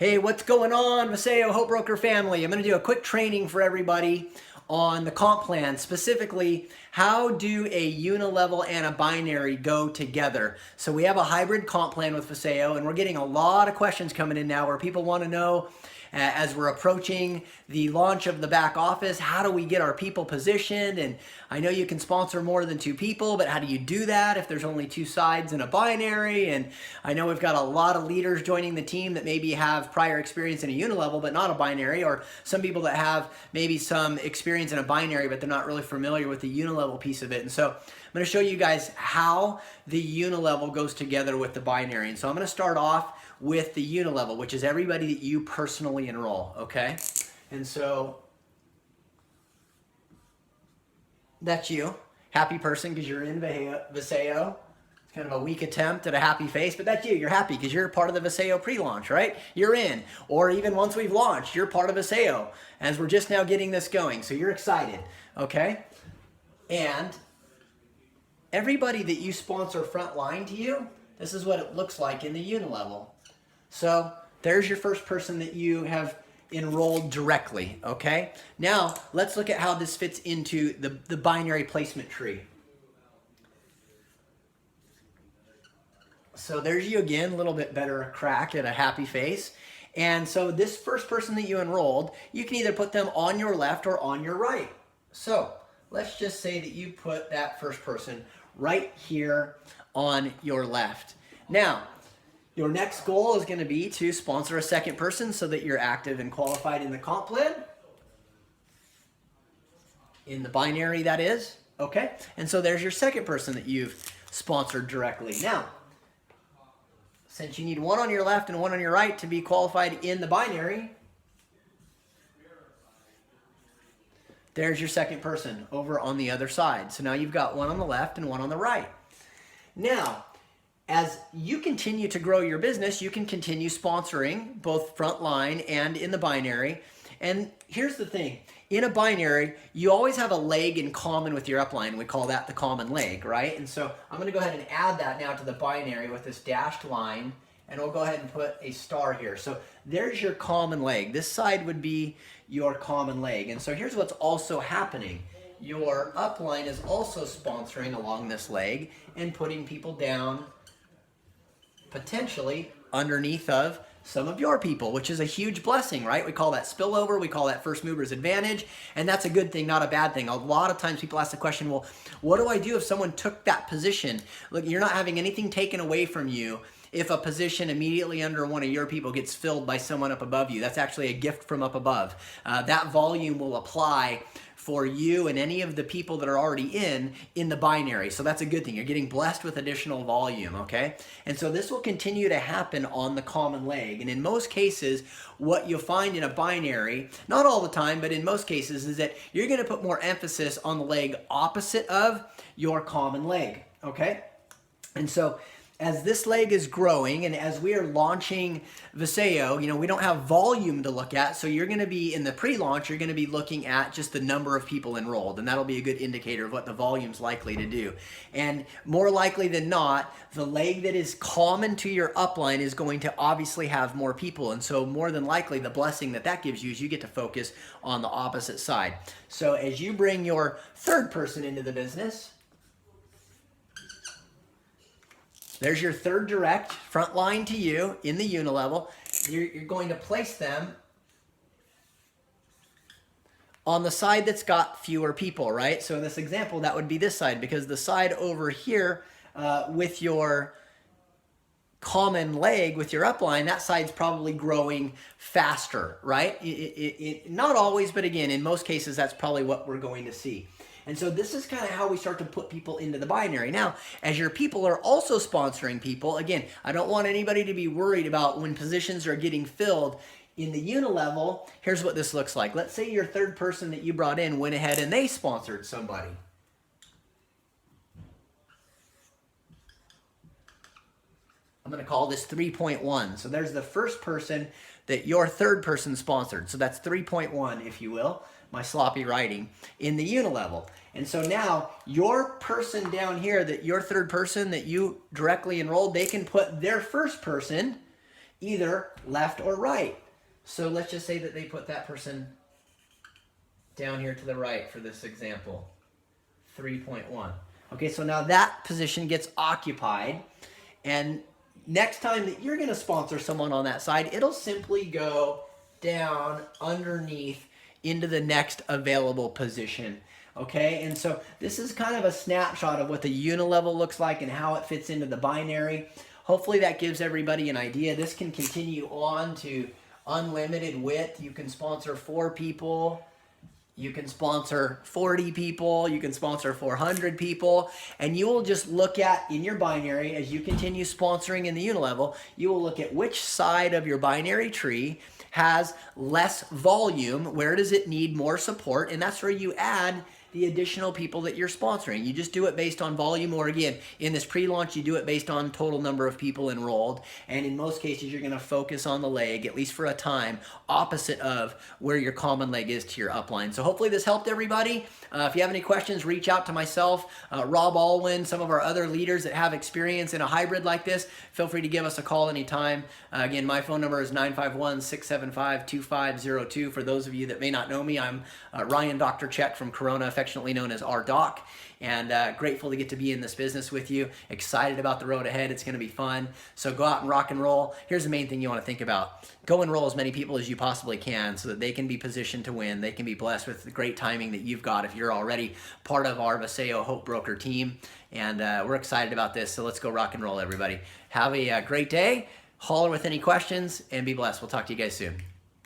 Hey, what's going on, VASAYO Hope Broker family? I'm going to do a quick training for everybody on the comp plan, specifically how do a uni-level and a binary go together. So we have a hybrid comp plan with VASAYO, and we're getting a lot of questions coming in now where people want to know, as we're approaching the launch of the back office, how do we get our people positioned? And I know you can sponsor more than 2 people, but how do you do that if there's only 2 sides in a binary? And I know we've got a lot of leaders joining the team that maybe have prior experience in a uni-level but not a binary, or some people that have maybe some experience in a binary but they're not really familiar with the uni-level piece of it. And so I'm going to show you guys how the uni-level goes together with the binary. And so I'm going to start off with the uni-level, which is everybody that you personally enroll, okay? And so that's you, happy person because you're in VASAYO. It's kind of a weak attempt at a happy face, but that's you. You're happy because you're part of the VASAYO pre-launch, right? You're in. Or even once we've launched, you're part of VASAYO as we're just now getting this going. So you're excited, okay? And everybody that you sponsor frontline to you, this is what it looks like in the uni-level. So there's your first person that you have enrolled directly, okay? Now, let's look at how this fits into the binary placement tree. So there's you again, a little bit better crack at a happy face. And so this first person that you enrolled, you can either put them on your left or on your right. So let's just say that you put that first person right here on your left. Now, your next goal is going to be to sponsor a second person so that you're active and qualified in the comp plan. In the binary, that is. Okay? And so there's your second person that you've sponsored directly. Now, since you need one on your left and one on your right to be qualified in the binary, there's your second person over on the other side. So now you've got one on the left and one on the right. Now, as you continue to grow your business, you can continue sponsoring both frontline and in the binary. And here's the thing. In a binary, you always have a leg in common with your upline. We call that the common leg, right? And so I'm going to go ahead and add that now to the binary with this dashed line. And we'll go ahead and put a star here. So there's your common leg. This side would be your common leg. And so here's what's also happening. Your upline is also sponsoring along this leg and putting people down potentially underneath of some of your people, which is a huge blessing, right? We call that spillover. We call that first mover's advantage. And that's a good thing, not a bad thing. A lot of times people ask the question, well, what do I do if someone took that position? Look, you're not having anything taken away from you if a position immediately under one of your people gets filled by someone up above you. That's actually a gift from up above. That volume will apply for you and any of the people that are already in the binary. So that's a good thing. You're getting blessed with additional volume, okay? And so this will continue to happen on the common leg. And in most cases, what you'll find in a binary, not all the time, but in most cases, is that you're going to put more emphasis on the leg opposite of your common leg, okay? And so as this leg is growing and as we are launching VASAYO, we don't have volume to look at. So you're going to be in the pre-launch, you're going to be looking at just the number of people enrolled. And that'll be a good indicator of what the volume's likely to do. And more likely than not, the leg that is common to your upline is going to obviously have more people. And so more than likely, the blessing that gives you is you get to focus on the opposite side. So as you bring your third person into the business, there's your third direct, front line to you in the uni-level. You're going to place them on the side that's got fewer people, right? So in this example, that would be this side, because the side over here with your common leg, with your upline, that side's probably growing faster, right? Not always, but again, in most cases, that's probably what we're going to see. And so this is kind of how we start to put people into the binary. Now, as your people are also sponsoring people, again, I don't want anybody to be worried about when positions are getting filled. In the uni-level, here's what this looks like. Let's say your third person that you brought in went ahead and they sponsored somebody. I'm going to call this 3.1. So there's the first person that your third person sponsored. So that's 3.1, if you will. My sloppy writing in the uni-level. And so now your person down here, that your third person that you directly enrolled, they can put their first person either left or right. So let's just say that they put that person down here to the right for this example, 3.1. Okay, so now that position gets occupied, and next time that you're going to sponsor someone on that side, it'll simply go down underneath into the next available position. Okay, and so this is kind of a snapshot of what the Uni-level looks like and how it fits into the binary. Hopefully that gives everybody an idea. This can continue on to unlimited width. You can sponsor 4 people. You can sponsor 40 people, you can sponsor 400 people, and you will just look at, in your binary, as you continue sponsoring in the Uni-level, you will look at which side of your binary tree has less volume, where does it need more support, and that's where you add the additional people that you're sponsoring. You just do it based on volume, or again, in this pre-launch, you do it based on total number of people enrolled. And in most cases, you're gonna focus on the leg, at least for a time, opposite of where your common leg is to your upline. So hopefully this helped everybody. If you have any questions, reach out to myself, Rob Alwyn, some of our other leaders that have experience in a hybrid like this. Feel free to give us a call anytime. Again, my phone number is 951-675-2502. For those of you that may not know me, I'm Ryan Dr. Check from Corona, affectionately known as R-Doc, and grateful to get to be in this business with you. Excited about the road ahead. It's going to be fun. So go out and rock and roll. Here's the main thing you want to think about. Go enroll as many people as you possibly can so that they can be positioned to win. They can be blessed with the great timing that you've got if you're already part of our VASAYO Hope Broker team. And we're excited about this. So let's go rock and roll, everybody. Have a great day. Holler with any questions and be blessed. We'll talk to you guys soon.